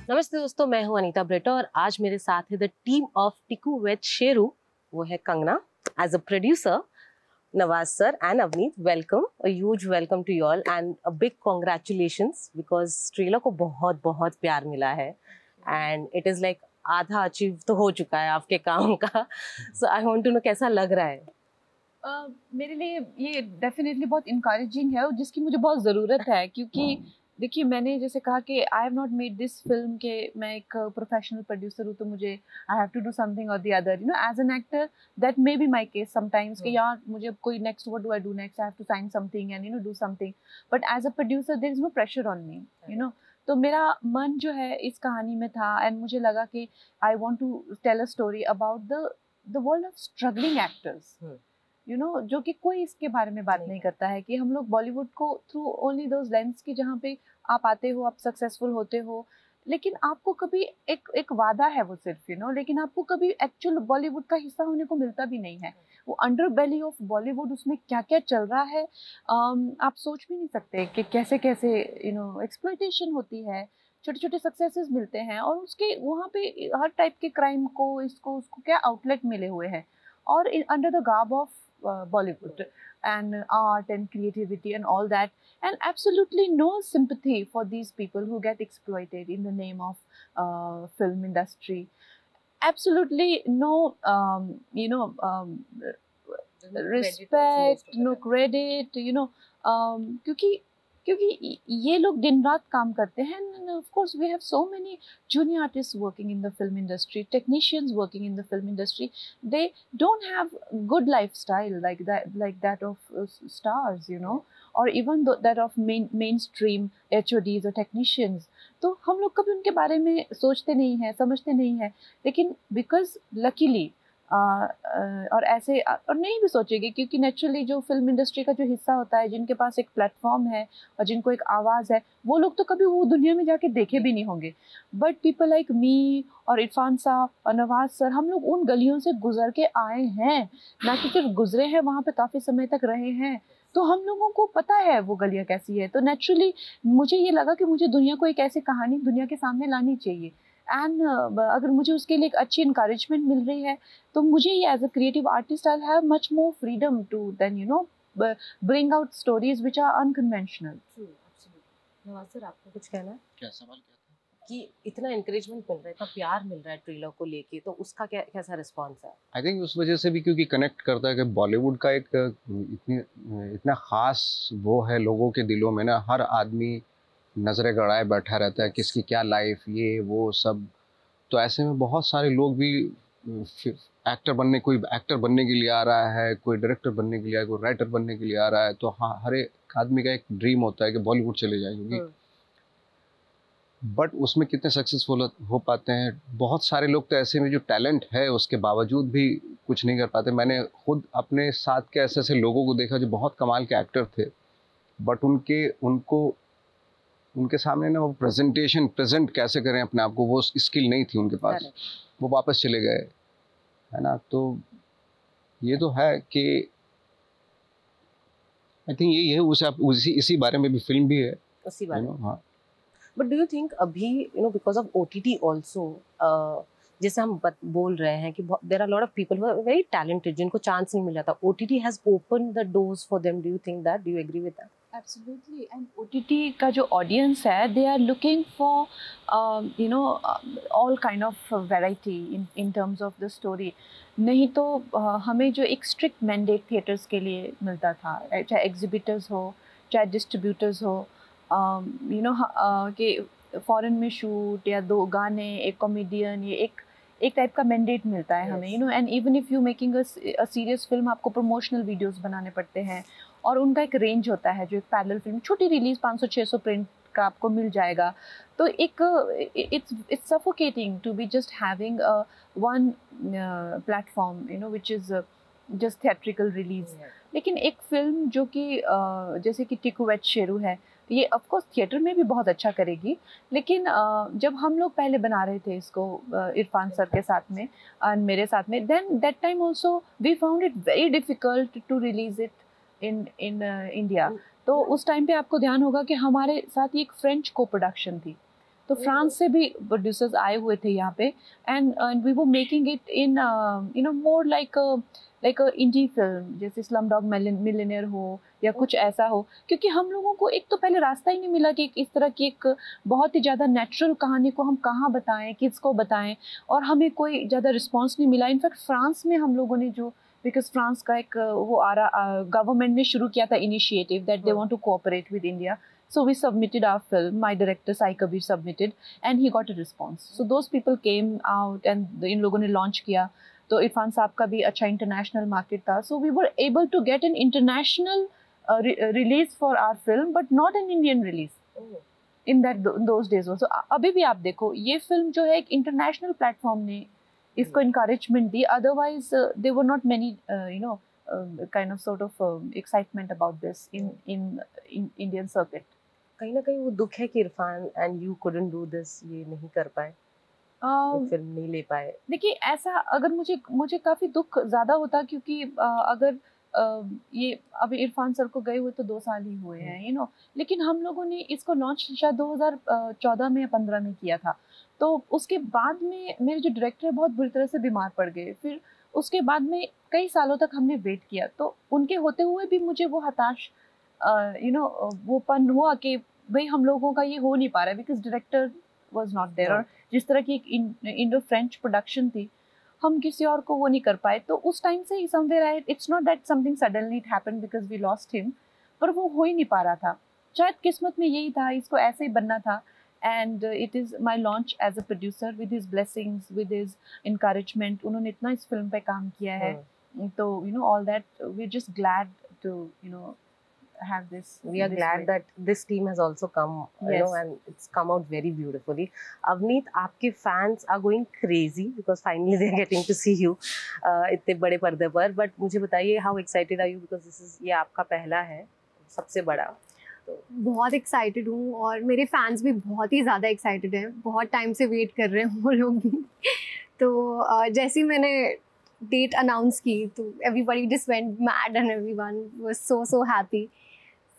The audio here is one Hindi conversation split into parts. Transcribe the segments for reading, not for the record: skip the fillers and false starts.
नमस्ते दोस्तों, मैं हूं अनीता ब्रेटा और आज मेरे साथ है the team of Tiku with Sheru. वो है Kangana as a producer, Nawaz sir and Avneet. Welcome, a huge welcome to you all and a big congratulations because trailer को बहुत बहुत प्यार मिला है एंड इट इज लाइक आधा अचीव तो हो चुका है आपके काम का। So I want to know कैसा लग रहा है। मेरे लिए ये डेफिनेटली बहुत इनकरेजिंग है और जिसकी मुझे बहुत ज़रूरत है, क्योंकि देखिए मैंने जैसे कहा कि I have not made this film के मैं एक प्रोफेशनल प्रोड्यूसर हूँ, तो मुझे I have to do something और the other, you know, as an actor that may be my case sometimes कि यार मुझे कोई next what do I do next, I have to sign something and you know do something, but as a producer there is no pressure on me, you know. तो मेरा मन जो है इस कहानी में था एंड मुझे लगा कि I want to tell a story about the world of struggling actors, you know, जो कि कोई इसके बारे में बात नहीं करता है कि हम लोग बॉलीवुड को थ्रू ओनली दोज लेंस की जहाँ पे आप आते हो, आप सक्सेसफुल होते हो, लेकिन आपको कभी एक वादा है वो सिर्फ, यू नो, लेकिन आपको कभी एक्चुअल बॉलीवुड का हिस्सा होने को मिलता भी नहीं है। वो अंडर बेली ऑफ बॉलीवुड, उसमें क्या क्या चल रहा है आप सोच भी नहीं सकते कि कैसे कैसे यू नो एक्सप्लॉयटेशन होती है, छोटे छोटे सक्सेसेस मिलते हैं और उसके वहाँ पे हर टाइप के क्राइम को इसको उसको क्या आउटलेट मिले हुए हैं, और under the garb of Bollywood and art and creativity and all that, and absolutely no sympathy for these people who get exploited in the name of film industry. Absolutely no, you know, respect, no credit, you know, क्योंकि क्योंकि ये लोग दिन रात काम करते हैं, and of course we have so many junior artists working in the film industry, technicians working in the film industry. They don't have good lifestyle like that of stars, you know, or even that of mainstream HODs or technicians. तो हम लोग कभी उनके बारे में सोचते नहीं हैं, समझते नहीं हैं, लेकिन because luckily और ऐसे और नहीं भी सोचेगी, क्योंकि नेचुरली जो फिल्म इंडस्ट्री का जो हिस्सा होता है, जिनके पास एक प्लेटफॉर्म है और जिनको एक आवाज़ है, वो लोग तो कभी वो दुनिया में जाके देखे भी नहीं होंगे। बट पीपल लाइक मी और इरफान साहब और नवाज सर, हम लोग उन गलियों से गुजर के आए हैं, ना कि सिर्फ गुजरे हैं, वहाँ पे काफ़ी समय तक रहे हैं, तो हम लोगों को पता है वो गलियाँ कैसी है। तो नेचुरली मुझे ये लगा कि मुझे दुनिया को एक ऐसी कहानी दुनिया के सामने लानी चाहिए, एंड अगर मुझे उसके लिए एक अच्छी इंकरेजमेंट मिल रही है, तो मुझे ये as a creative artist I have much more freedom to then, you know, bring out stories which are unconventional. Nawaz sir, आपको कुछ कहना है? क्या सवाल क्या था? कि इतना इंकरेजमेंट मिल रहा है, इतना प्यार मिल रहा है ट्रेलर को लेके, तो उसका कैसा रिस्पॉन्स है? आई थिंक उस वजह से भी क्योंकि कनेक्ट करता है कि बॉलीवुड का एक इतना खास वो है लोगों के दिलों में ना, हर आदमी नज़रें गड़ाए बैठा रहता है किसकी क्या लाइफ, ये वो सब। तो ऐसे में बहुत सारे लोग भी कोई एक्टर बनने के लिए आ रहा है, कोई डायरेक्टर बनने के लिए, कोई राइटर बनने के लिए आ रहा है। तो हाँ, हर एक आदमी का एक ड्रीम होता है कि बॉलीवुड चले जाएंगे, बट उसमें कितने सक्सेसफुल हो पाते हैं। बहुत सारे लोग तो ऐसे में जो टैलेंट है उसके बावजूद भी कुछ नहीं कर पाते। मैंने खुद अपने साथ के ऐसे ऐसे लोगों को देखा जो बहुत कमाल के एक्टर थे, बट उनके सामने ना वो प्रेजेंट कैसे करें अपने आप को, वो स्किल नहीं थी उनके पास, वो वापस चले गए, है ना। तो ये तो है कि आई थिंक यही है, इसी बारे में भी फिल्म भी है, उसी बारे में। हाँ। बट डू यू थिंक अभी बिकॉज ऑफ OTT ऑल्सो, जैसे हम बोल रहे हैं कि there are lot of people who are very talented, जिनको चांस नहीं मिल जाता, OTT has open the doors for them. Do you think that? Do you agree with that? Absolutely, and OTT का जो ऑडियंस है, they are looking for you know all kind of variety in terms of the story. नहीं तो हमें जो एक स्ट्रिक्ट मैंडेट थिएटर्स के लिए मिलता था, चाहे एग्जिबिटर्स हो चाहे डिस्ट्रीब्यूटर्स हो, यू नो, कि फॉरेन में शूट या 2 गाने, एक कॉमेडियन, ये एक टाइप का मैंडेट मिलता है हमें, you know. And even if you making a serious film, आपको प्रमोशनल वीडियोस बनाने पड़ते हैं और उनका एक रेंज होता है, जो एक पैरेलल फिल्म छोटी रिलीज 500-600 प्रिंट का आपको मिल जाएगा। तो एक it's suffocating to be just having one platform, you know, which is just theatrical release. लेकिन एक फिल्म जो कि जैसे कि टिकू विद शेरू है, ये ऑफकोर्स थिएटर में भी बहुत अच्छा करेगी, लेकिन जब हम लोग पहले बना रहे थे इसको इरफान सर के साथ में और मेरे साथ में, then that time also we found it very difficult to release it in India. तो उस टाइम पे आपको ध्यान होगा कि हमारे साथ ही एक फ्रेंच को प्रोडक्शन थी, तो फ्रांस से भी प्रोड्यूसर्स आए हुए थे यहाँ पे, and we were making it in you know more like indie film, जैसे स्लम डॉग मिलियनेयर हो या कुछ ऐसा हो, क्योंकि हम लोगों को एक तो पहले रास्ता ही नहीं मिला कि इस तरह की एक बहुत ही ज़्यादा नेचुरल कहानी को हम कहाँ बताएं, किसको बताएं, और हमें कोई ज़्यादा रिस्पॉन्स नहीं मिला। इनफैक्ट फ्रांस में हम लोगों ने जो, बिकॉज फ्रांस का एक वो गवर्नमेंट ने शुरू किया था initiative that they want to cooperate with India, so we submitted our film, my director Sai Kabir submitted and he got a response, so those people came out and इन लोगों ने launch किया, तो इरफान साहब का भी अच्छा international market था, so we were able to get an international release for our film but not an Indian release in those days also। अभी भी आप देखो ये film जो है एक international platform ने इसको encouragement the, otherwise there were not many you know kind of sort of excitement about this in Indian circuit। कहीं ना कहीं वो दुख है कि Irfan and you couldn't do this, ये नहीं कर पाए, फिल्म नहीं ले पाए। देखिए ऐसा अगर मुझे काफ़ी दुख ज़्यादा होता, क्योंकि अगर ये अभी इरफान सर को गए हुए तो 2 साल ही हुए हैं, यू नो, लेकिन हम लोगों ने इसको लॉन्च शायद 2014 में या 15 में किया था, तो उसके बाद में मेरे जो डायरेक्टर है बहुत बुरी तरह से बीमार पड़ गए, फिर उसके बाद में कई सालों तक हमने वेट किया, तो उनके होते हुए भी मुझे वो हताश यू नो वो पन हुआ कि भाई हम लोगों का ये हो नहीं पा रहा है, because director was not there, और जिस तरह की एक इंडो फ्रेंच प्रोडक्शन थी हम किसी और को वो नहीं कर पाए, तो उस टाइम से ही somewhere it's not that something suddenly it happened because we lost him, पर वो हो ही नहीं पा रहा था, शायद किस्मत में यही था, इसको ऐसे ही बनना था, and it is my launch as a producer with his blessings, with his encouragement, उन्होंने इतना इस फिल्म पे काम किया है, तो you know all that we're just glad to you know have this, we are glad that this team has also come, you know, and it's come out very beautifully। Avneet, आपके fans are going crazy because finally they are getting to see you इतने बड़े पर्दे पर, but मुझे बताइए how excited are you because this is ये आपका पहला है सबसे बड़ा। बहुत एक्साइटेड हूँ और मेरे फैंस भी बहुत ही ज़्यादा एक्साइटेड हैं, बहुत टाइम से वेट कर रहे हैं वो लोग भी। तो जैसे ही मैंने डेट अनाउंस की तो everybody just went mad and everyone was so happy.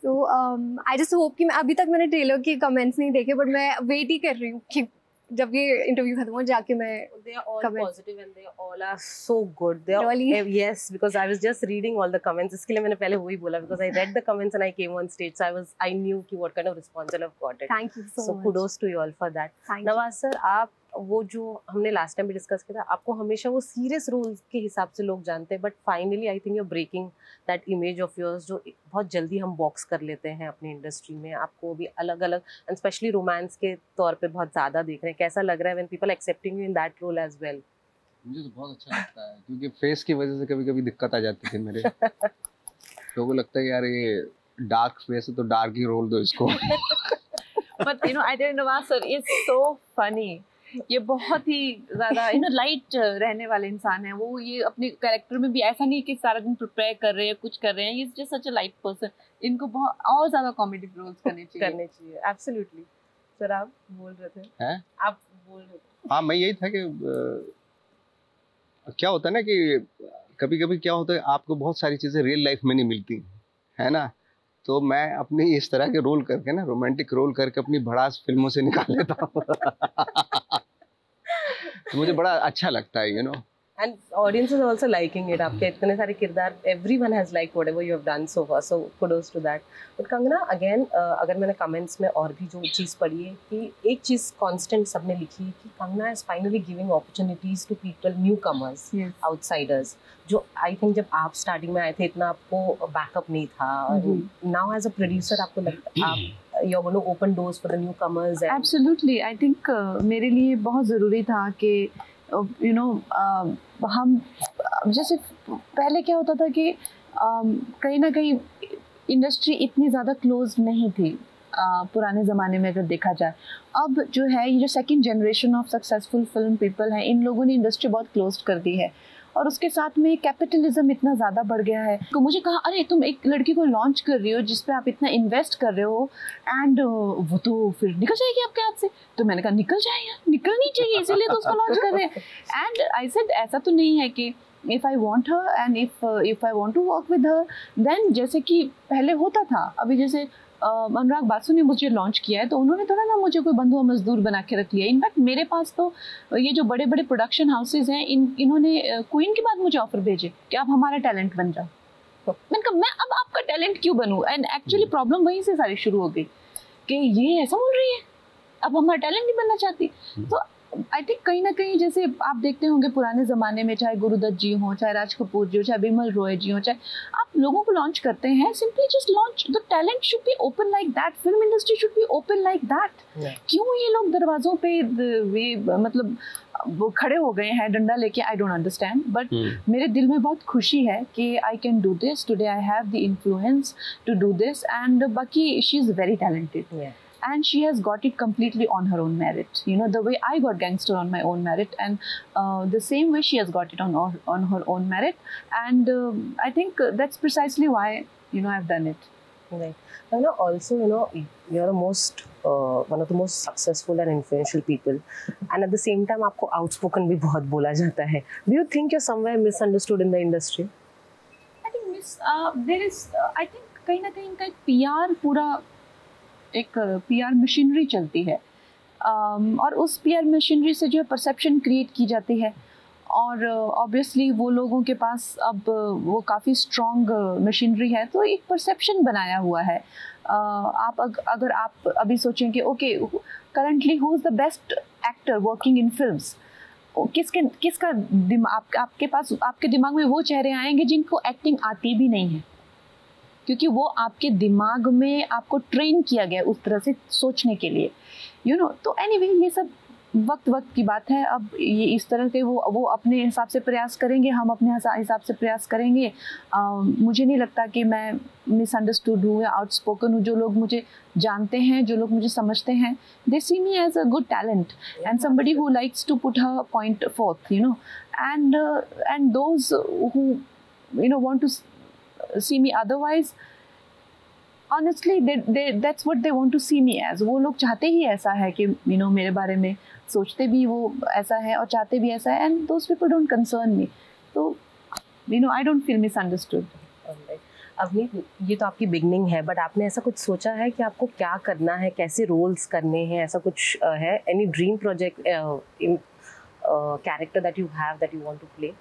तो आई जस्ट होप कि अभी तक मैंने ट्रेलर के कमेंट्स नहीं देखे, बट मैं वेट ही कर रही हूँ कि जब ये इंटरव्यू खत्म हो जाके मैं they are all positive and they all are so good, they are really? Yes, because I was just reading all the comments, इसके लिए मैंने पहले वही बोला because I read the comments and I came on stage, so I knew कि what kind of response I have got it। Thank you so much, kudos to you all for that। Nawaz sir, आप वो जो हमने लास्ट टाइम भी डिस्कस किया था, आपको हमेशा वो सीरियस रोल्स के हिसाब से लोग जानते हैं, but finally I think you are breaking that image of yours जो बहुत जल्दी हम बॉक्स कर लेते हैं अपनी इंडस्ट्री में। आपको भी अलग अलग एंड स्पेशली रोमांस के तौर पे बहुत ज़्यादा देख रहे हैं, कैसा लग रहा है when people accepting you in that role as well? मुझे तो बहुत अच्छा लगता है क्योंकि फेस की वजह से कभी कभी दिक्कत आ जाती थी मेरे लोगों को लगता है यार ये डार्क फेस है तो डार्क ही रोल दो इसको। But you know, I think Nawaz sir is so funny। ये बहुत ही ज़्यादा यू नो लाइट रहने वाले इंसान है वो, ये अपने कैरेक्टर में भी ऐसा नहीं कि सारा दिन प्रिपेयर कर रहे हैं कुछ कर रहे हैं, ये जस्ट सच अ लाइट पर्सन। इनको बहुत और ज़्यादा कॉमेडी रोल्स करने चाहिए। एब्सोल्युटली। सर आप बोल रहे थे? हैं? आप बोल रहे थे? हाँ, मैं यही था कि क्या होता है ना कि कभी कभी क्या होता है आपको बहुत सारी चीज़ें रियल लाइफ में नहीं मिलती है ना, तो मैं अपनी इस तरह के रोल करके ना रोमांटिक रोल करके अपनी भड़ास फिल्मों से निकाल लेता हूँ। तो मुझे बड़ा अच्छा लगता है, you know, and audience is also liking it. आपके इतने सारे किरदार, everyone has like whatever you have done so far, so kudos to that. But Kangana, again अगर मैंने कमेंट्स में और भी जो चीज़ पढ़ी है कि एक चीज़ कांस्टेंट सबने लिखी है कि Kangana is finally giving opportunities to people, newcomers, outsiders, जो आई थिंक जब आप स्टार्टिंग में आए थे इतना आपको बैकअप नहीं था। नाउ एज अ प्रोड्यूसर आपको लगता है आप you're going to open doors for the newcomers? Absolutely, I think मेरे लिए बहुत ज़रूरी था कि you know हम जैसे पहले क्या होता था कि कहीं ना कहीं इंडस्ट्री इतनी ज़्यादा क्लोज नहीं थी पुराने ज़माने में अगर देखा जाए। अब जो है ये जो second generation of successful film people हैं, इन लोगों ने इंडस्ट्री बहुत क्लोज कर दी है, और उसके साथ में कैपिटलिज्म इतना ज़्यादा बढ़ गया है। तो मुझे कहा अरे तुम एक लड़की को लॉन्च कर रही हो जिस पे आप इतना इन्वेस्ट कर रहे हो एंड वो तो फिर निकल जाएगी आपके हाथ से। तो मैंने कहा निकल जाए यार, निकलनी चाहिए, इसीलिए तो उसको लॉन्च कर रहे हैं। एंड आई सेड ऐसा तो नहीं है कि if I want her and if I want to work with her then जैसे कि पहले होता था, अभी जैसे अनुराग बासु ने मुझे लॉन्च किया है, तो उन्होंने थोड़ा ना मुझे कोई बंधुआ मजदूर बना के रख लिया। इनफैक्ट मेरे पास तो ये जो बड़े बड़े प्रोडक्शन हाउसेज हैं, इन्होंने क्वीन के बाद मुझे ऑफर भेजे कि आप हमारा टैलेंट बन जाओ। मैंने कहा मैं अब आपका टैलेंट क्यों बनूं? एंड एक्चुअली प्रॉब्लम वहीं से सारी शुरू हो गई कि ये ऐसा बोल रही है, अब हमारा टैलेंट नहीं बनना चाहती। तो आई थिंक कहीं ना कहीं जैसे आप देखते होंगे पुराने ज़माने में, चाहे गुरुदत्त जी हों, चाहे राज कपूर जी हो, चाहे बिमल रॉय जी हो, चाहे आप लोगों को लॉन्च करते हैं, simply just launch the talent should be open like that, film industry should be open like that. क्यों ये लोग दरवाजों पे ये मतलब वो खड़े हो गए हैं डंडा लेके? आई डोंट अंडरस्टैंड, बट मेरे दिल में बहुत खुशी है कि I can do this today, I have the influence to do this, and बाकी she is very talented and she has got it completely on her own merit. You know, the way I got Gangster on my own merit, and the same way she has got it on her own merit, and I think that's precisely why, you know, I've done it. Right. And also, you know, you're the most one of the most successful and influential people, and at the same time आपको outspoken भी बहुत बोला जाता है. Do you think you're somewhere misunderstood in the industry? I think there is I think कहीं ना कहीं इनका एक PR पूरा एक PR मशीनरी चलती है, और उस PR मशीनरी से जो है परसेप्शन क्रिएट की जाती है, और ऑब्वियसली वो लोगों के पास अब वो काफ़ी स्ट्रॉन्ग मशीनरी है, तो एक परसेप्शन बनाया हुआ है। आप अगर आप अभी सोचें कि okay currently who is the best actor working in films, किसका दिमाग आपके दिमाग में वो चेहरे आएंगे जिनको एक्टिंग आती भी नहीं है, क्योंकि वो आपके दिमाग में आपको ट्रेन किया गया उस तरह से सोचने के लिए, यू नो। तो एनीवे ये सब वक्त की बात है। अब ये इस तरह के वो अपने हिसाब से प्रयास करेंगे, हम अपने हिसाब से प्रयास करेंगे। मुझे नहीं लगता कि मैं मिसअंडरस्टूड हूँ या आउटस्पोकन हूँ। जो लोग मुझे जानते हैं, जो लोग मुझे समझते हैं, they see me as a good talent and somebody who likes to put her point forth, you know, and those who you know want to see me otherwise, honestly that's what they want to see me as. वो लोग चाहते ही ऐसा है कि you know मेरे बारे में सोचते भी वो ऐसा है और चाहते भी ऐसा है, and those people don't concern me. तो you know I don't feel misunderstood. अभी ये तो आपकी बिगनिंग है, बट आपने ऐसा कुछ सोचा है कि आपको क्या करना है, कैसे रोल्स करने हैं, ऐसा कुछ है? Any dream project in character that you have that you want to play?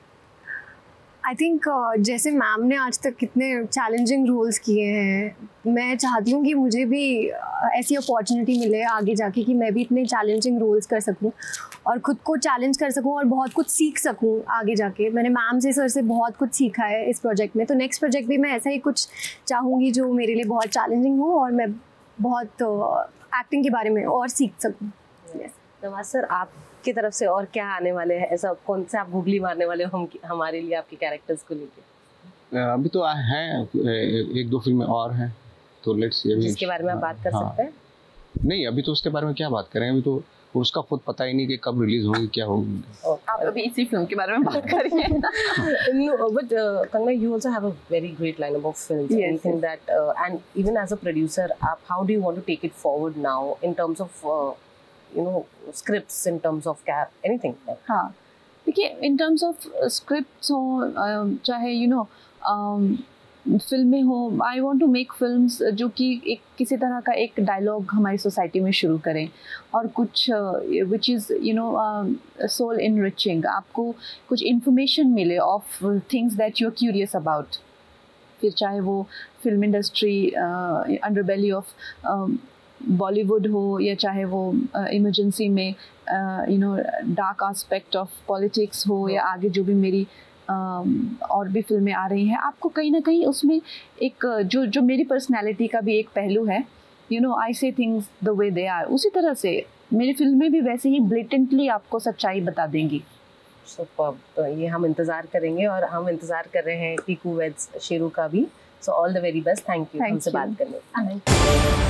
I think जैसे मैम ने आज तक कितने चैलेंजिंग रोल्स किए हैं, मैं चाहती हूँ कि मुझे भी ऐसी अपॉर्चुनिटी मिले आगे जाके कि मैं भी इतने चैलेंजिंग रोल्स कर सकूँ और ख़ुद को चैलेंज कर सकूँ और बहुत कुछ सीख सकूँ आगे जाके। मैंने मैम से, सर से बहुत कुछ सीखा है इस प्रोजेक्ट में, तो नेक्स्ट प्रोजेक्ट भी मैं ऐसा ही कुछ चाहूँगी जो मेरे लिए बहुत चैलेंजिंग हो और मैं बहुत एक्टिंग के बारे में और सीख सकूँ। नवाज सर, आपकी तरफ से और क्या आने वाले हैं? ऐसा कौन से आप गुगली मारने वाले हो हमारे लिए आपके कैरेक्टर्स को लेके? अभी तो हैं एक दो फिल्में और हैं, तो लेट्स सी अभी जिसके बारे में आप बात कर सकते हैं। नहीं, अभी तो उसके बारे में क्या बात करें, अभी तो उसका खुद पता ही नहीं कि कब रिलीज होगी, क्या होगी। आप अभी इसी फिल्म के बारे में बात कर रही हैं। No, but Kangna, you also have a very great lineup of films. Yes, Anything that and even as a producer, how do you want to take it forward now in terms of you know scripts, in terms of anything? हाँ, देखिए, in terms of scripts हो, चाहे you know फिल्में हो, I want to make films जो कि एक किसी तरह का एक डायलॉग हमारी सोसाइटी में शुरू करें और कुछ which is you know soul enriching, आपको कुछ इन्फॉर्मेशन मिले of things that you are curious about. फिर चाहे वो film industry underbelly of Bollywood हो या चाहे वो इमरजेंसी में you know dark aspect of politics हो या आगे जो भी मेरी और भी फिल्में आ रही हैं, आपको कहीं ना कहीं उसमें एक जो मेरी पर्सनैलिटी का भी एक पहलू है, you know I say things the way they are, उसी तरह से मेरी फिल्में भी वैसे ही ब्लेटेंटली आपको सच्चाई बता देंगी। तो ये हम इंतज़ार करेंगे और हम इंतज़ार कर रहे हैं टीकू वेड्स शेरू का भी। So all the very best, thank you हमसे बात करने।